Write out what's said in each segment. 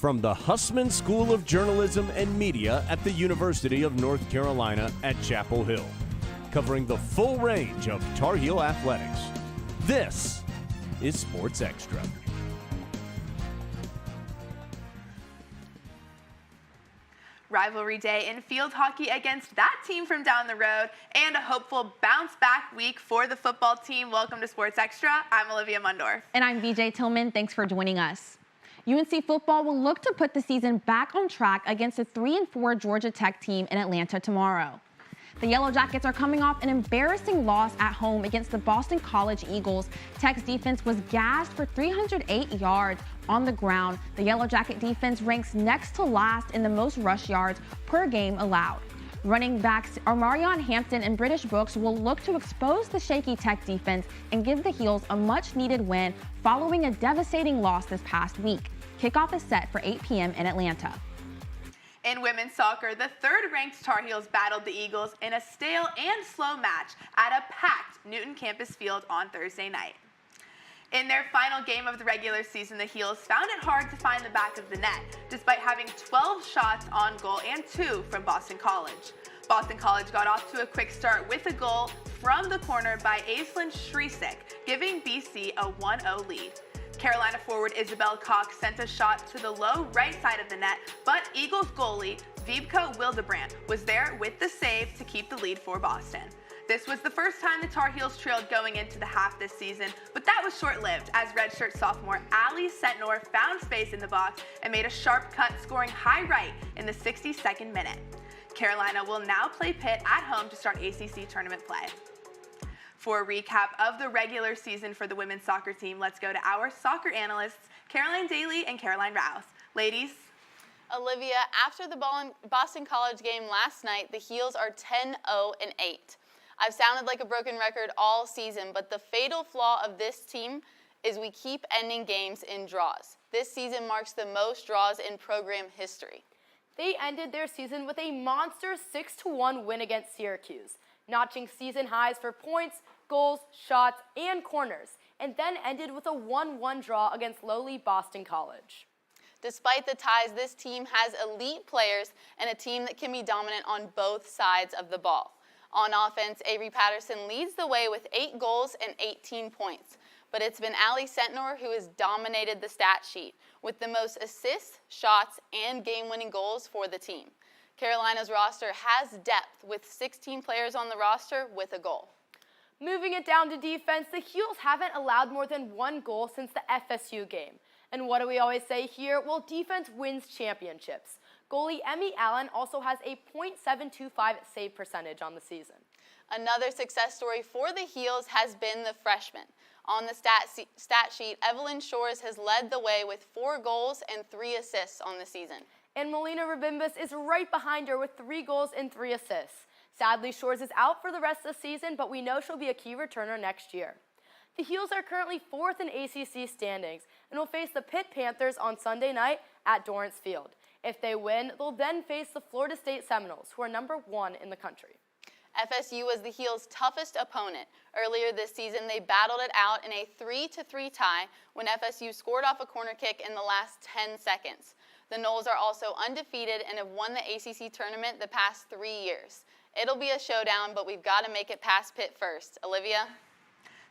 From the Hussman School of Journalism and Media at the University of North Carolina at Chapel Hill, covering the full range of Tar Heel athletics. This is Sports Extra. Rivalry day in field hockey against that team from down the road, and a hopeful bounce-back week for the football team. Welcome to Sports Extra. I'm Olivia Mundorf. And I'm BJ Tillman. Thanks for joining us. UNC football will look to put the season back on track against a 3-4 Georgia Tech team in Atlanta tomorrow. The Yellow Jackets are coming off an embarrassing loss at home against the Boston College Eagles. Tech's defense was gassed for 308 yards on the ground. The Yellow Jacket defense ranks next to last in the most rush yards per game allowed. Running backs Marion Hampton and British Brooks will look to expose the shaky Tech defense and give the Heels a much-needed win following a devastating loss this past week. Kickoff is set for 8 p.m. in Atlanta. In women's soccer, the third-ranked Tar Heels battled the Eagles in a stale and slow match at a packed Newton campus field on Thursday night. In their final game of the regular season, the Heels found it hard to find the back of the net, despite having 12 shots on goal and 2 from Boston College. Boston College got off to a quick start with a goal from the corner by Aislinn Shrisik, giving BC a 1-0 lead. Carolina forward Isabel Cox sent a shot to the low right side of the net, but Eagles goalie Vibeke Wildebrandt was there with the save to keep the lead for Boston. This was the first time the Tar Heels trailed going into the half this season, but that was short-lived as redshirt sophomore Ali Sentnor found space in the box and made a sharp cut, scoring high right in the 62nd minute. Carolina will now play Pitt at home to start ACC tournament play. For a recap of the regular season for the women's soccer team, let's go to our soccer analysts, Caroline Daly and Caroline Rouse. Ladies. Olivia, after the Boston College game last night, the Heels are 10-0-8. I've sounded like a broken record all season, but the fatal flaw of this team is we keep ending games in draws. This season marks the most draws in program history. They ended their season with a monster 6-1 win against Syracuse, notching season highs for points, goals, shots, and corners, and then ended with a 1-1 draw against lowly Boston College. Despite the ties, this team has elite players and a team that can be dominant on both sides of the ball. On offense, Avery Patterson leads the way with 8 goals and 18 points. But it's been Ali Sentnor who has dominated the stat sheet with the most assists, shots, and game-winning goals for the team. Carolina's roster has depth with 16 players on the roster with a goal. Moving it down to defense, the Heels haven't allowed more than 1 goal since the FSU game. And what do we always say here? Well, defense wins championships. Goalie Emmy Allen also has a .725 save percentage on the season. Another success story for the Heels has been the freshman. On the stat sheet, Evelyn Shores has led the way with 4 goals and 3 assists on the season. And Melina Rabimbas is right behind her with 3 goals and 3 assists. Sadly, Shores is out for the rest of the season, but we know she'll be a key returner next year. The Heels are currently 4th in ACC standings and will face the Pitt Panthers on Sunday night at Dorrance Field. If they win, they'll then face the Florida State Seminoles, who are number 1 in the country. FSU was the Heels' toughest opponent. Earlier this season, they battled it out in a 3-3 tie when FSU scored off a corner kick in the last 10 seconds. The Noles are also undefeated and have won the ACC tournament the past 3 years. It'll be a showdown, but we've got to make it past Pitt first. Olivia?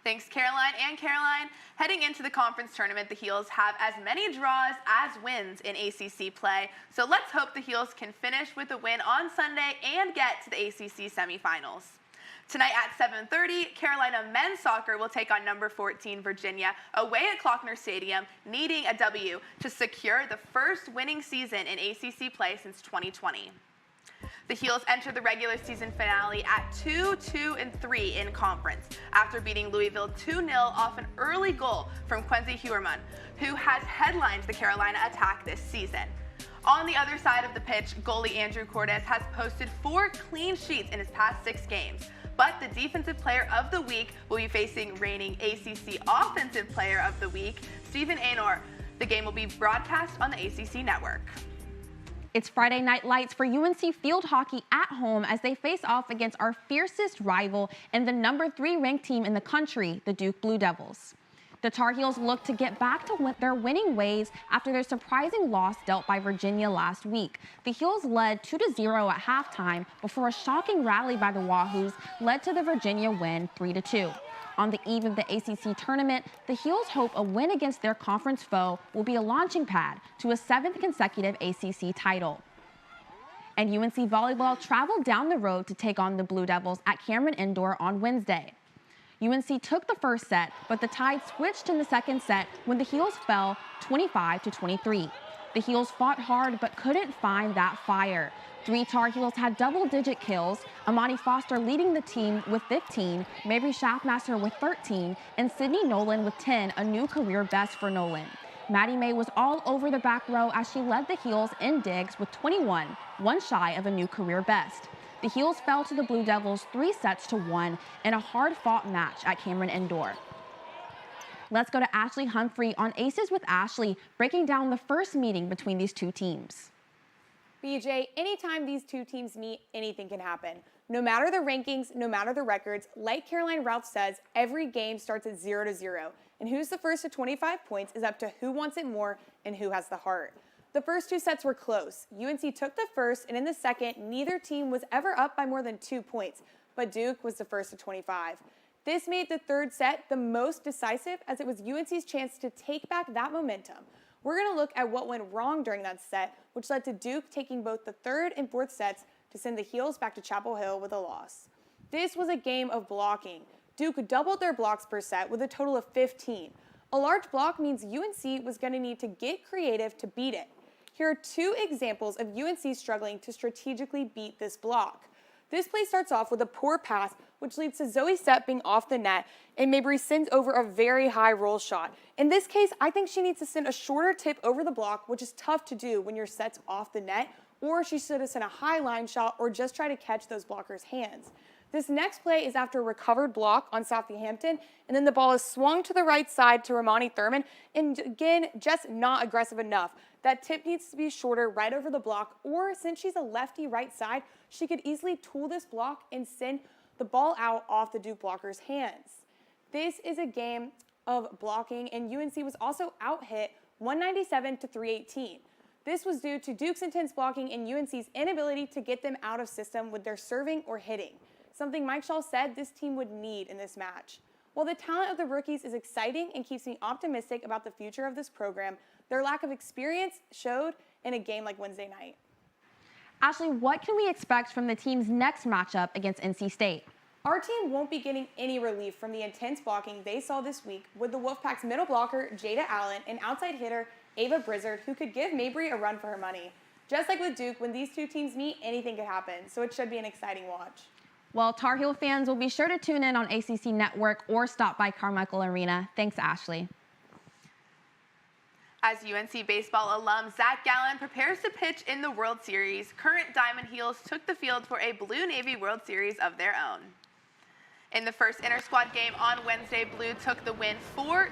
Thanks, Caroline and Caroline. Heading into the conference tournament, the Heels have as many draws as wins in ACC play. So let's hope the Heels can finish with a win on Sunday and get to the ACC semifinals. Tonight at 7:30, Carolina men's soccer will take on number 14 Virginia away at Klockner Stadium, needing a W to secure the first winning season in ACC play since 2020. The Heels enter the regular season finale at 2-2-3 in conference after beating Louisville 2-0 off an early goal from Quincy Huerman, who has headlined the Carolina attack this season. On the other side of the pitch, goalie Andrew Cordes has posted 4 clean sheets in his past 6 games. But the Defensive Player of the Week will be facing reigning ACC Offensive Player of the Week, Stephen Anor. The game will be broadcast on the ACC network. It's Friday night lights for UNC field hockey at home as they face off against our fiercest rival and the number 3 ranked team in the country, the Duke Blue Devils. The Tar Heels look to get back to their winning ways after their surprising loss dealt by Virginia last week. The Heels led 2-0 at halftime before a shocking rally by the Wahoos led to the Virginia win 3-2. On the eve of the ACC tournament, the Heels hope a win against their conference foe will be a launching pad to a 7th consecutive ACC title. And UNC volleyball traveled down the road to take on the Blue Devils at Cameron Indoor on Wednesday. UNC took the first set, but the tide switched in the second set when the Heels fell 25-23. The Heels fought hard but couldn't find that fire. 3 Tar Heels had double-digit kills, Amani Foster leading the team with 15, Mabry Schaffmaster with 13, and Sydney Nolan with 10, a new career best for Nolan. Maddie May was all over the back row as she led the Heels in digs with 21, one shy of a new career best. The Heels fell to the Blue Devils 3-1 in a hard-fought match at Cameron Indoor. Let's go to Ashley Humphrey on Aces with Ashley, breaking down the first meeting between these two teams. BJ, anytime these two teams meet, anything can happen. No matter the rankings, no matter the records, like Caroline Ralph says, every game starts at 0-0. And who's the first to 25 points is up to who wants it more and who has the heart. The first 2 sets were close. UNC took the first, and in the second, neither team was ever up by more than 2 points, but Duke was the first to 25. This made the third set the most decisive as it was UNC's chance to take back that momentum. We're going to look at what went wrong during that set, which led to Duke taking both the third and fourth sets to send the Heels back to Chapel Hill with a loss. This was a game of blocking. Duke doubled their blocks per set with a total of 15. A large block means UNC was going to need to get creative to beat it. Here are 2 examples of UNC struggling to strategically beat this block. This play starts off with a poor pass, which leads to Zoe Sepp being off the net, and Mabry sends over a very high roll shot. In this case, I think she needs to send a shorter tip over the block, which is tough to do when your set's off the net, or she should have sent a high line shot or just try to catch those blockers' hands. This next play is after a recovered block on Southampton, and then the ball is swung to the right side to Romani Thurman, and again, just not aggressive enough. That tip needs to be shorter right over the block, or since she's a lefty right side, she could easily tool this block and send the ball out off the Duke blocker's hands. This is a game of blocking, and UNC was also out-hit 197-318. This was due to Duke's intense blocking and UNC's inability to get them out of system with their serving or hitting, something Mike Shaw said this team would need in this match. While the talent of the rookies is exciting and keeps me optimistic about the future of this program, their lack of experience showed in a game like Wednesday night. Ashley, what can we expect from the team's next matchup against NC State? Our team won't be getting any relief from the intense blocking they saw this week with the Wolfpack's middle blocker, Jada Allen, and outside hitter, Ava Brizzard, who could give Mabry a run for her money. Just like with Duke, when these two teams meet, anything could happen, so it should be an exciting watch. Well, Tar Heel fans will be sure to tune in on ACC Network or stop by Carmichael Arena. Thanks, Ashley. As UNC baseball alum Zach Gallen prepares to pitch in the World Series, current Diamond Heels took the field for a Blue Navy World Series of their own. In the first inter-squad game on Wednesday, Blue took the win 4-2.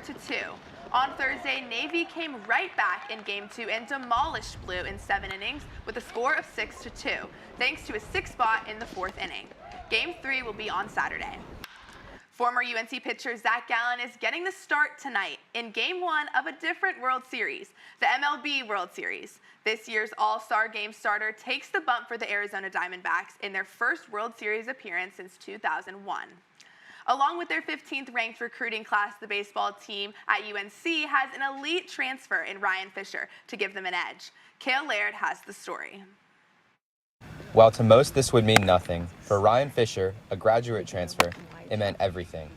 On Thursday, Navy came right back in Game 2 and demolished Blue in 7 innings with a score of 6-2, thanks to a 6th spot in the 4th inning. Game 3 will be on Saturday. Former UNC pitcher Zach Gallen is getting the start tonight in Game 1 of a different World Series, the MLB World Series. This year's All-Star Game starter takes the bump for the Arizona Diamondbacks in their first World Series appearance since 2001. Along with their 15th ranked recruiting class, the baseball team at UNC has an elite transfer in Ryan Fisher to give them an edge. Cale Laird has the story. While to most this would mean nothing, for Ryan Fisher, a graduate transfer, it meant everything.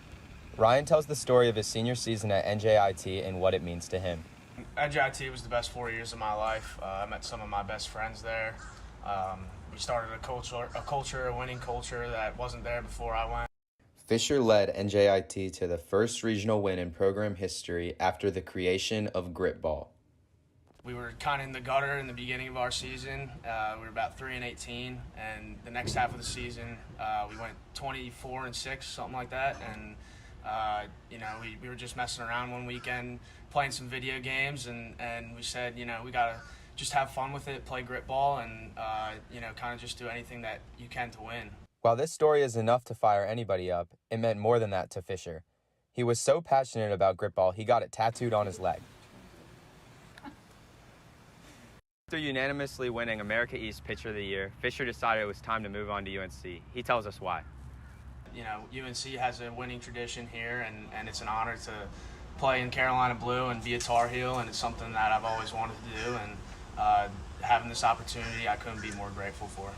Ryan tells the story of his senior season at NJIT and what it means to him. NJIT was the best 4 years of my life. I met some of my best friends there. We started a winning culture that wasn't there before I went. Fisher led NJIT to the first regional win in program history after the creation of Grit Ball. We were kind of in the gutter in the beginning of our season. We were about 3-18, and the next half of the season, we went 24-6, something like that. And we were just messing around one weekend, playing some video games, and we said, we gotta just have fun with it, play grit ball, and kind of just do anything that you can to win. While this story is enough to fire anybody up, it meant more than that to Fisher. He was so passionate about grit ball, he got it tattooed on his leg. After unanimously winning America East Pitcher of the Year, Fisher decided it was time to move on to UNC. He tells us why. You know, UNC has a winning tradition here, and it's an honor to play in Carolina blue and be a Tar Heel, and it's something that I've always wanted to do, and having this opportunity, I couldn't be more grateful for.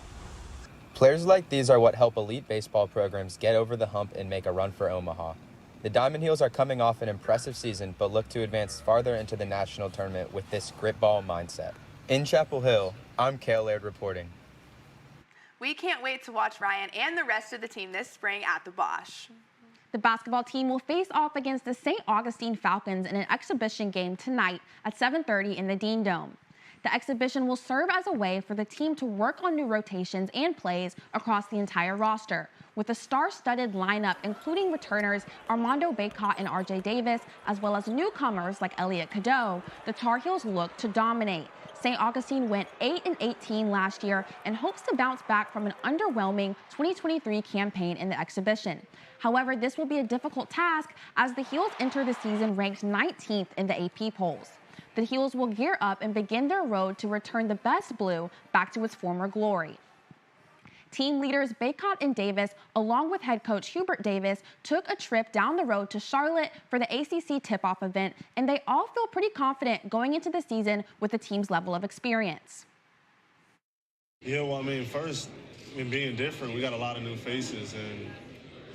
Players like these are what help elite baseball programs get over the hump and make a run for Omaha. The Diamond Heels are coming off an impressive season, but look to advance farther into the national tournament with this grit ball mindset. In Chapel Hill, I'm Cale Laird reporting. We can't wait to watch Ryan and the rest of the team this spring at the Bosch. The basketball team will face off against the St. Augustine Falcons in an exhibition game tonight at 7:30 in the Dean Dome. The exhibition will serve as a way for the team to work on new rotations and plays across the entire roster, with a star-studded lineup including returners Armando Bacot and R.J. Davis, as well as newcomers like Elliot Cadeau. The Tar Heels look to dominate. St. Augustine went 8-18 last year and hopes to bounce back from an underwhelming 2023 campaign in the exhibition. However, this will be a difficult task as the Heels enter the season ranked 19th in the AP polls. The Heels will gear up and begin their road to return the best blue back to its former glory. Team leaders Bacot and Davis, along with head coach Hubert Davis, took a trip down the road to Charlotte for the ACC tip-off event, and they all feel pretty confident going into the season with the team's level of experience. Yeah, well, first, being different, we got a lot of new faces, and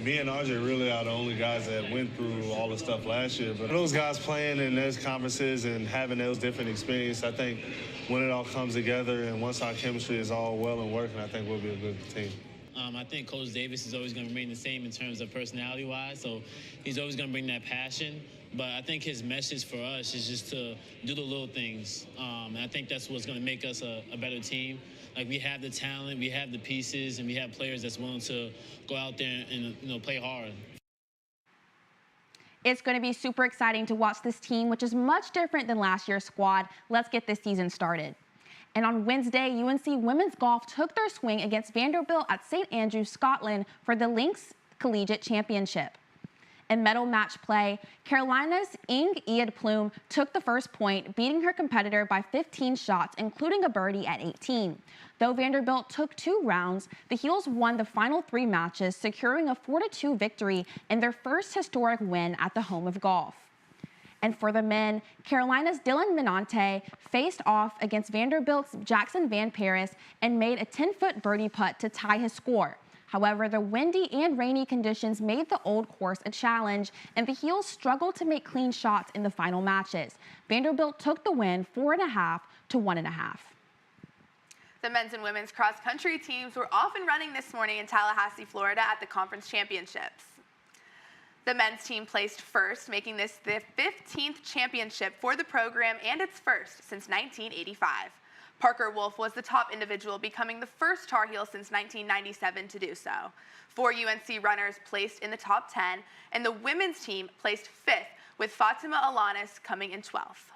me and RJ really are the only guys that went through all the stuff last year. But those guys playing in those conferences and having those different experiences, I think when it all comes together and once our chemistry is all well and working, I think we'll be a good team. I think Coach Davis is always going to remain the same in terms of personality-wise, so he's always going to bring that passion. But I think his message for us is just to do the little things. And I think that's what's going to make us a better team. Like, we have the talent, we have the pieces, and we have players that's willing to go out there and play hard. It's going to be super exciting to watch this team, which is much different than last year's squad. Let's get this season started. And on Wednesday, UNC women's golf took their swing against Vanderbilt at St. Andrews, Scotland for the Lynx Collegiate Championship. In medal match play, Carolina's Ing Iad Plume took the first point, beating her competitor by 15 shots, including a birdie at 18. Though Vanderbilt took 2 rounds, the Heels won the final 3 matches, securing a 4-2 victory in their first historic win at the home of golf. And for the men, Carolina's Dylan Minante faced off against Vanderbilt's Jackson Van Paris and made a 10-foot birdie putt to tie his score. However, the windy and rainy conditions made the old course a challenge, and the Heels struggled to make clean shots in the final matches. Vanderbilt took the win 4.5 to 1.5. The men's and women's cross-country teams were off and running this morning in Tallahassee, Florida at the conference championships. The men's team placed first, making this the 15th championship for the program and its first since 1985. Parker Wolf was the top individual, becoming the first Tar Heel since 1997 to do so. 4 UNC runners placed in the top 10, and the women's team placed 5th, with Fatima Alanis coming in 12th.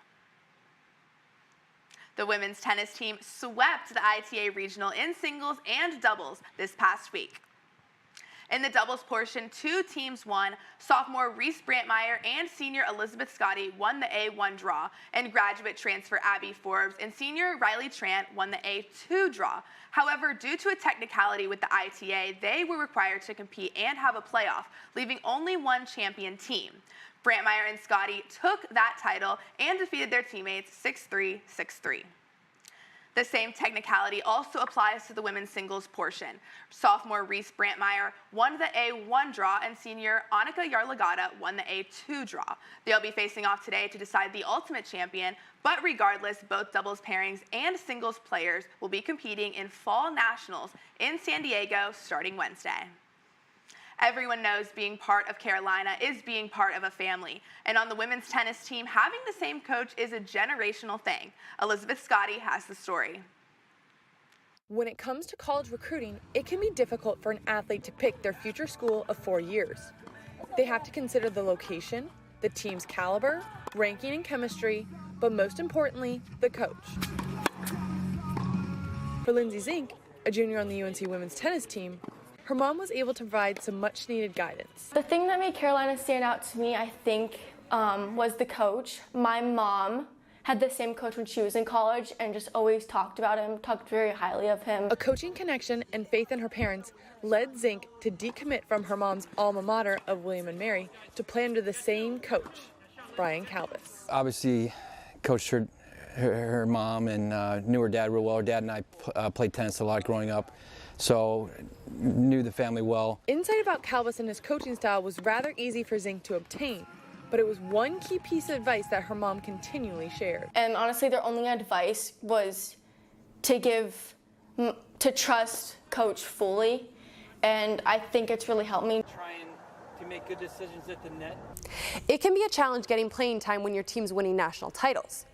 The women's tennis team swept the ITA Regional in singles and doubles this past week. In the doubles portion, 2 teams won. Sophomore Reese Brantmeyer and senior Elizabeth Scotty won the A1 draw, and graduate transfer Abby Forbes and senior Riley Trant won the A2 draw. However, due to a technicality with the ITA, they were required to compete and have a playoff, leaving only 1 champion team. Brantmeyer and Scotty took that title and defeated their teammates 6-3, 6-3. The same technicality also applies to the women's singles portion. Sophomore Reese Brantmeyer won the A1 draw, and senior Annika Yarlagata won the A2 draw. They'll be facing off today to decide the ultimate champion, but regardless, both doubles pairings and singles players will be competing in Fall Nationals in San Diego starting Wednesday. Everyone knows being part of Carolina is being part of a family. And on the women's tennis team, having the same coach is a generational thing. Elizabeth Scotty has the story. When it comes to college recruiting, it can be difficult for an athlete to pick their future school of 4 years. They have to consider the location, the team's caliber, ranking and chemistry, but most importantly, the coach. For Lindsay Zink, a junior on the UNC women's tennis team, her mom was able to provide some much-needed guidance. The thing that made Carolina stand out to me, I think, was the coach. My mom had the same coach when she was in college and just always talked about him, talked very highly of him. A coaching connection and faith in her parents led Zink to decommit from her mom's alma mater of William & Mary to play under the same coach, Brian Calvis. Obviously, coached her mom and knew her dad real well. Her dad and I played tennis a lot growing up, so knew the family well. Insight about Calvis and his coaching style was rather easy for Zink to obtain, but it was one key piece of advice that her mom continually shared. And honestly, their only advice was to trust Coach fully, and I think it's really helped me. Trying to make good decisions at the net. It can be a challenge getting playing time when your team's winning national titles.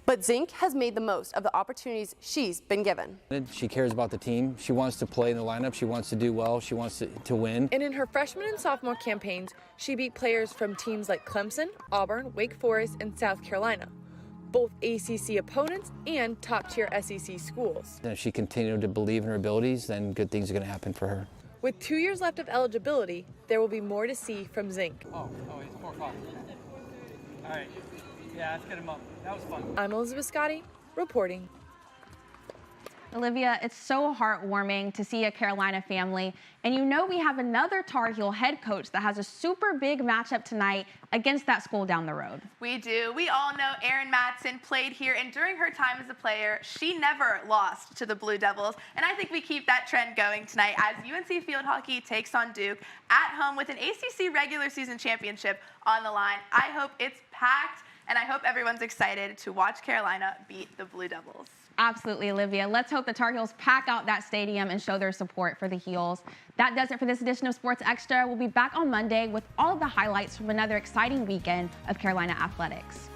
But Zink has made the most of the opportunities she's been given. She cares about the team. She wants to play in the lineup. She wants to do well. She wants to win. And in her freshman and sophomore campaigns, she beat players from teams like Clemson, Auburn, Wake Forest, and South Carolina, both ACC opponents and top-tier SEC schools. And if she continued to believe in her abilities, then good things are going to happen for her. With 2 years left of eligibility, there will be more to see from Zink. Oh, it's 4 o'clock. All right. Yeah, let's get him up. That was fun. I'm Elizabeth Scotty, reporting. Olivia, it's so heartwarming to see a Carolina family. And you know we have another Tar Heel head coach that has a super big matchup tonight against that school down the road. We do. We all know Erin Matson played here, and during her time as a player, she never lost to the Blue Devils. And I think we keep that trend going tonight as UNC Field Hockey takes on Duke at home with an ACC regular season championship on the line. I hope it's packed, and I hope everyone's excited to watch Carolina beat the Blue Devils. Absolutely, Olivia. Let's hope the Tar Heels pack out that stadium and show their support for the Heels. That does it for this edition of Sports Extra. We'll be back on Monday with all of the highlights from another exciting weekend of Carolina athletics.